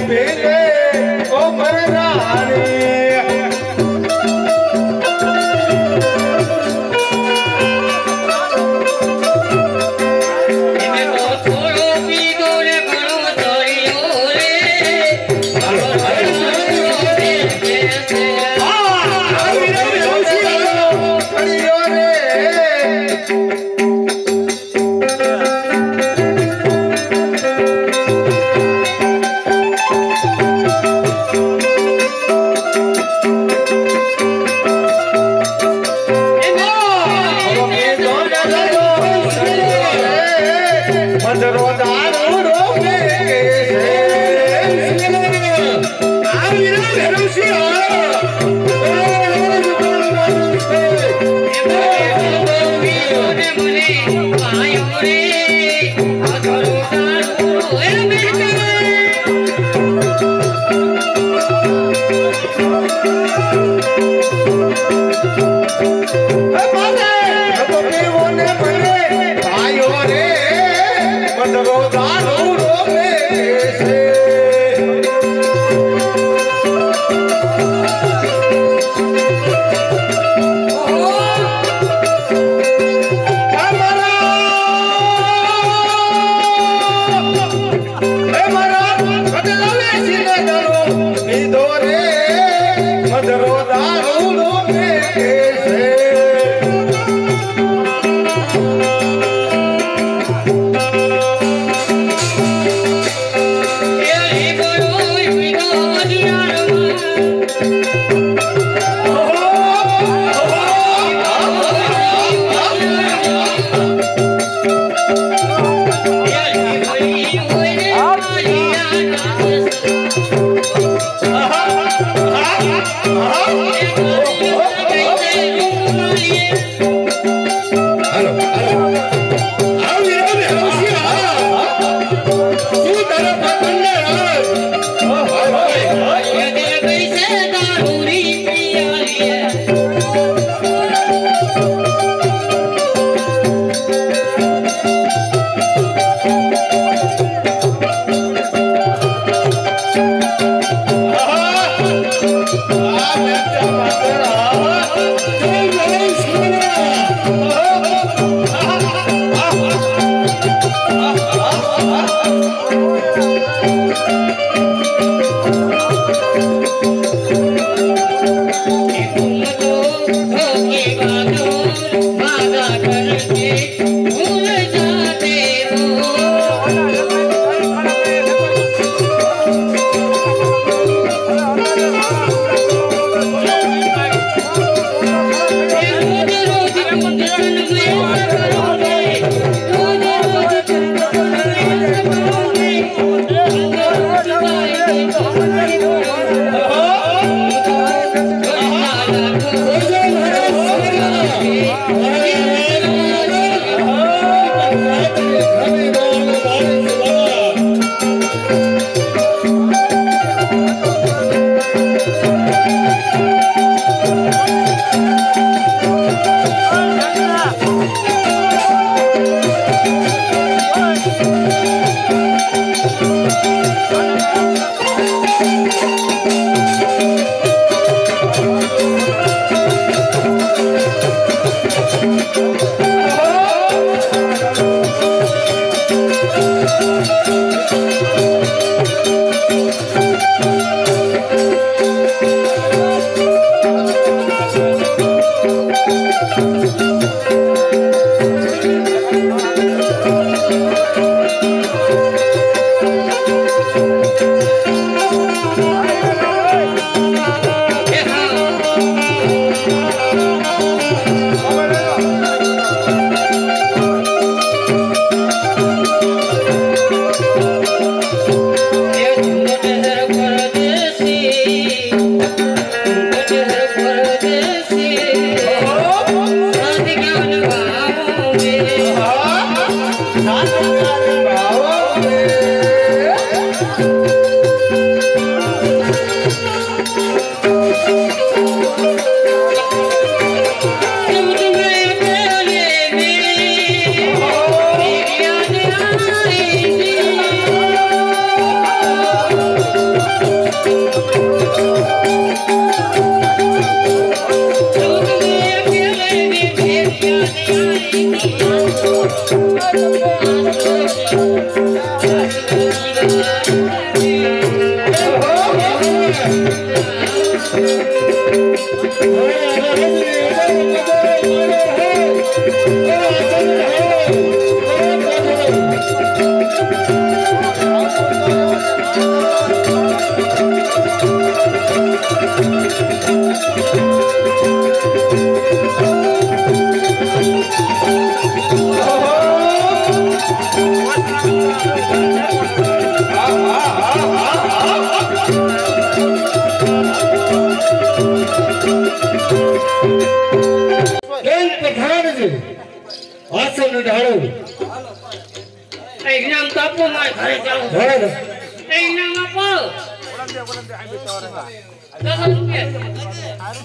ભીલે ઓ મરરાણી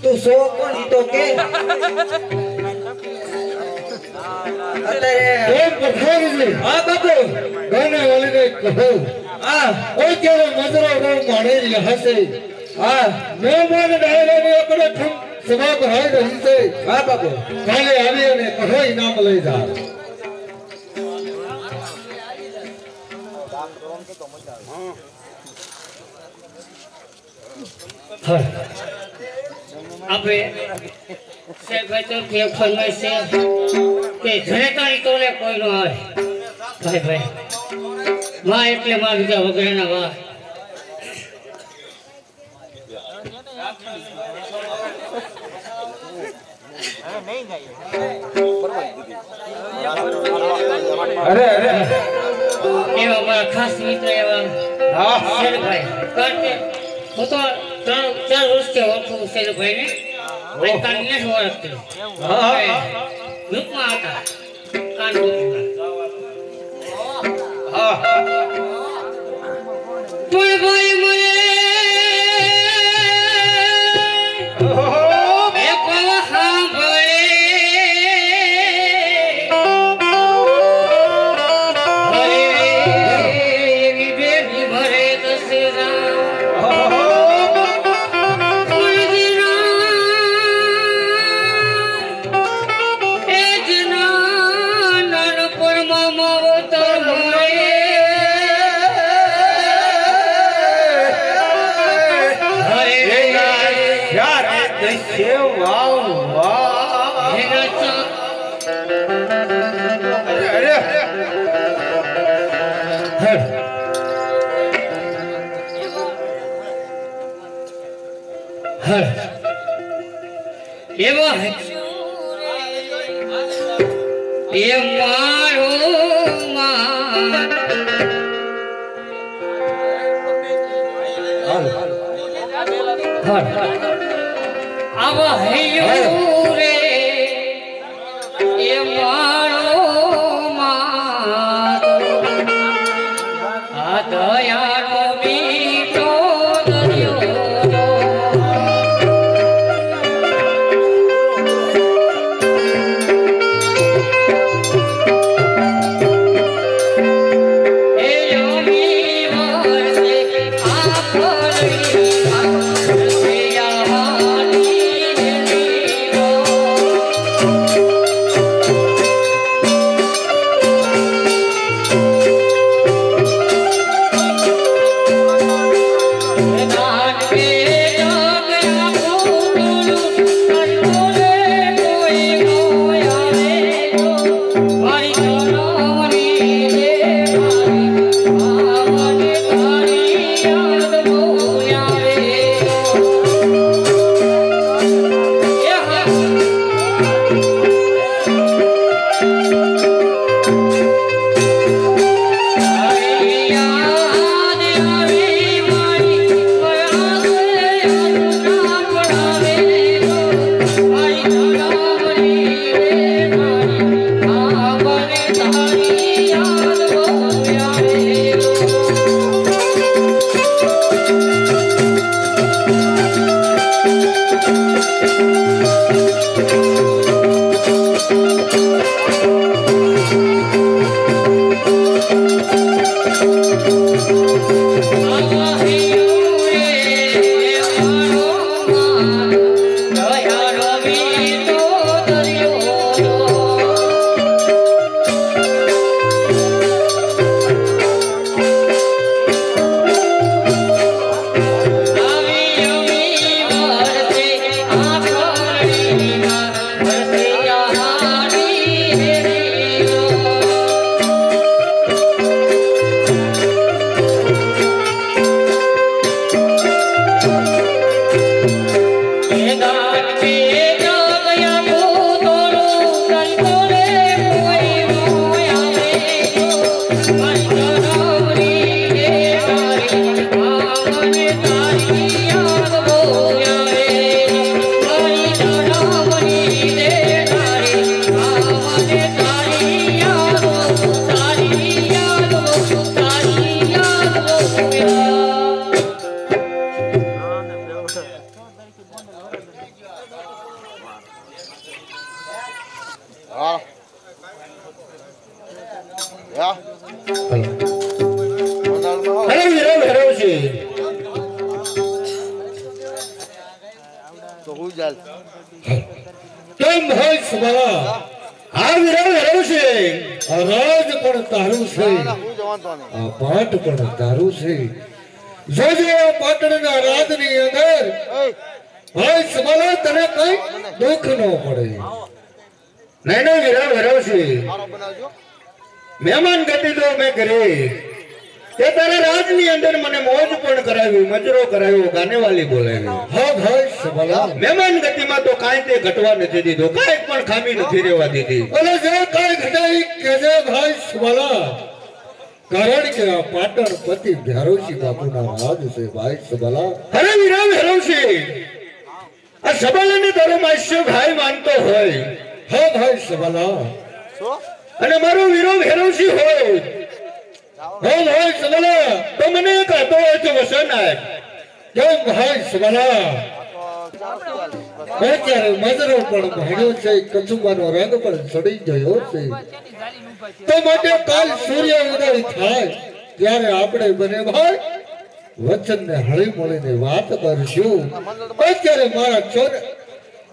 तू सो कौन तो के हां बाबू गाने वाले ने कहो हां ओए केरे मजरो रो माने यहां से हां मेहमान डाले ने अपने ठम सभा बढ़ाई रही से हां बाबू काले आवे ने कहो इनाम ले जा अबे से बेचो के फरमाई से के घरे तारी तोले कोई न आए भाई भाई मां એટલે માં બીજા વગરે ના વા अरे अरे ये हमारा खास मित्र है हां शेर भाई करते वो तो चार वर्ष के हो शेर भाई ने भाई कानने हो रखते हां लुक में आता कान हां तोय भाई मरे एक हां भाई हरे बेबी भरे दसरा ये मारो अब है रे ये मारो दयारो बीटो दरियो અરે વિરલ હરવશી તો હું ચાલ કેમ હોય સબલા આ વિરલ હરવશી આ રાજ પણ તારું છે હું જવાન તો નહીં આ પાટ પણ તારું છે જોજે આ પાટણના રાજની અંદર એય ભાઈ સબલા તને કઈ દુઃખ ન પડે નહીં વિરલ હરવશી મારો બનાવજો મહેમાન ગતિ તો મેં કરી તે તારા રાજની અંદર મને મોજ પણ કરાવ્યું મજરો કરાવ્યો ગાનેવાલી બોલાવ્યો હા ભાઈ સબલા મહેમાન ગતિમાં તો કાંઈ તે ઘટવા નથી દીધો કાંઈ પણ ખામી નથી રહેવા દીધી અને જે કાંઈ ઘટાઈ કેજે ભાઈ સબલા કારણ કે આ પાટણ પતિ ભ્યારોશી બાપુના રાજ છે ભાઈ સબલા અરે વિરામ હરવશી આ સબલાને તારો માસ્ય ભાઈ માનતો હોય હા ભાઈ સબલા શું અને મારો વિરોધ હેરોશી હોય હા ભાઈ સબલા તો મને કહેતો હોય તો વસન આપ કેમ ભાઈ સબલા અત્યારે મજરો પણ ભણ્યો છે કચુંબાનો રંગ પણ ચડી ગયો છે તો માટે કાલ સૂર્ય ઉદય થાય ત્યારે આપણે બને ભાઈ વચનને હળી મળીને વાત કરશું અત્યારે મારા ચોર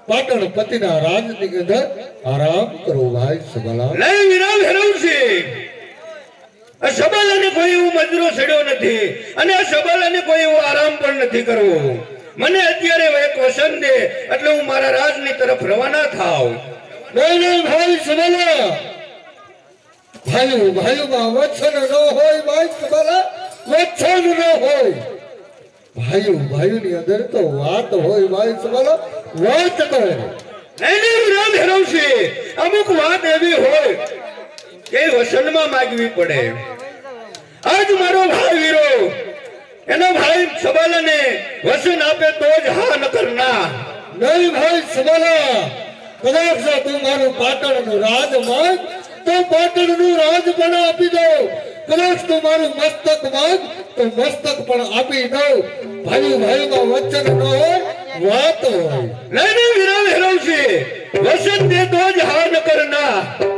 પાટણ પતિના રાજની અંદર આરામ કરો ભાઈ સબલા નહીં વિરામ હરવશી આ સબલાને કોઈ એવું મજરો છડ્યો નથી અને આ સબલાને કોઈ એવો આરામ પણ નથી કરવો મને અત્યારે એક વસન દે એટલે હું મારા રાજની તરફ રવાના થાવ નહીં ભાઈ સબલા ભાઈઓમાં વચન ન હોય ભાઈ સબલા વચન ન હોય ભાઈઓની અંદર તો વાત હોય ભાઈ સબલા વાત કરે નહીં વિરામ હરવશી અમુક વાત એવી હોય કે વસનમાં માગવી પડે આજ મારો ભાઈ વીરો એનો ભાઈ સબલાને વસન આપે તો જ હા ન કરના નહીં ભાઈ સબલા કદાચ તું મારું પાટણનું રાજ માંગ તો પાટણનું રાજ પણ આપી દો કદાચ તું મારું મસ્તક માંગ તો મસ્તક પણ આપી દઉં ભાઈઓમાં વચન ન હોય વાત હોય નહીં વિરામ હરવશી વસન દે તો જ હા ન કરના